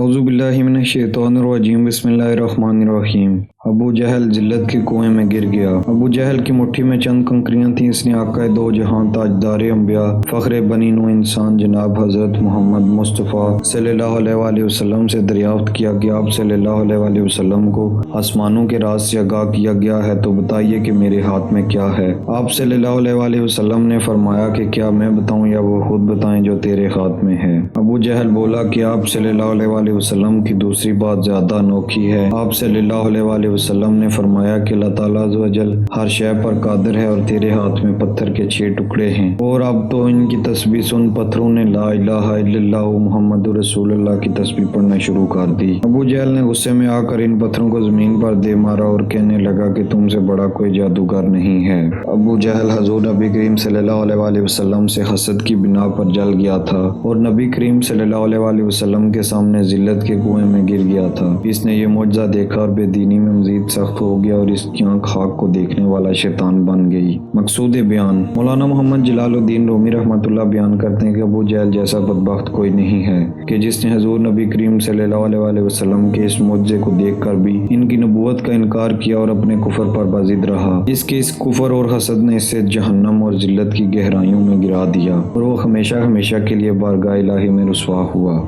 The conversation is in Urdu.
اعوذ باللہ من الشیطان الرجیم بسم اللہ الرحمن الرحیم۔ ابو جہل ذلت کے کنویں میں گر گیا۔ ابو جہل کی مٹھی میں چند کنکریاں تھیں۔ اس نے آقا دو جہاں تاجدار انبیاء فخر بنی نوع انسان جناب حضرت محمد مصطفیٰ صلی اللہ علیہ وآلہ وسلم سے دریافت کیا کہ آپ صلی اللہ علیہ وآلہ وسلم کو آسمانوں کے راز سے آگاہ کیا گیا ہے، تو بتائیے کہ میرے ہاتھ میں کیا ہے۔ آپ صلی اللہ علیہ وآلہ وسلم نے فرمایا کہ کیا میں بتاؤں یا وہ خود بتائیں جو تیرے ہاتھ میں ہے۔ ابو جہل بولا کہ آپ صلی اللہ علیہ وآلہ وسلم کی دوسری بات زیادہ انوکھی ہے۔ آپ صلی اللہ علیہ وآلہ وسلم نے فرمایا کہ اللہ تعالیٰ عز و جل ہر شے پر قادر ہے، اور تیرے ہاتھ میں پتھر کے 6 ٹکڑے ہیں، اور اب تو ان کی تسبیح سن پتھروں نے لا الہ الا اللہ محمد رسول اللہ کی تسبیح پڑھنا شروع کر دی۔ ابو جہل نے غصے میں آ کر ان پتھروں کو زمین پر دے مارا اور کہنے لگا کہ تم سے بڑا کوئی جادوگر نہیں ہے۔ ابو جہل حضور نبی کریم صلی اللہ علیہ وآلہ وسلم سے حسد کی بنا پر جل گیا تھا، اور نبی کریم صلی اللہ علیہ وآلہ وسلم کے سامنے ذلت کے کنویں میں گر گیا تھا۔ اس نے یہ معجزہ دیکھا اور بے دینی میں مزید سخت ہو گیا، اور اس کی آنکھ خاک کو دیکھنے والا شیطان بن گئی۔ مقصود بیان: مولانا محمد جلال الدین رومی رحمۃ اللہ بیان کرتے ہیں کہ ابو جہل جیسا بدبخت کوئی نہیں ہے کہ جس نے حضور نبی کریم صلی اللہ علیہ وآلہ وسلم کے اس معجزے کو دیکھ کر بھی ان کی نبوت کا انکار کیا اور اپنے کفر پر بازید رہا۔ اس کے اس کفر اور حسد نے اسے جہنم اور ذلت کی گہرائیوں میں گرا دیا، اور وہ ہمیشہ ہمیشہ کے لیے بارگاہ الہی میں رسوا ہوا۔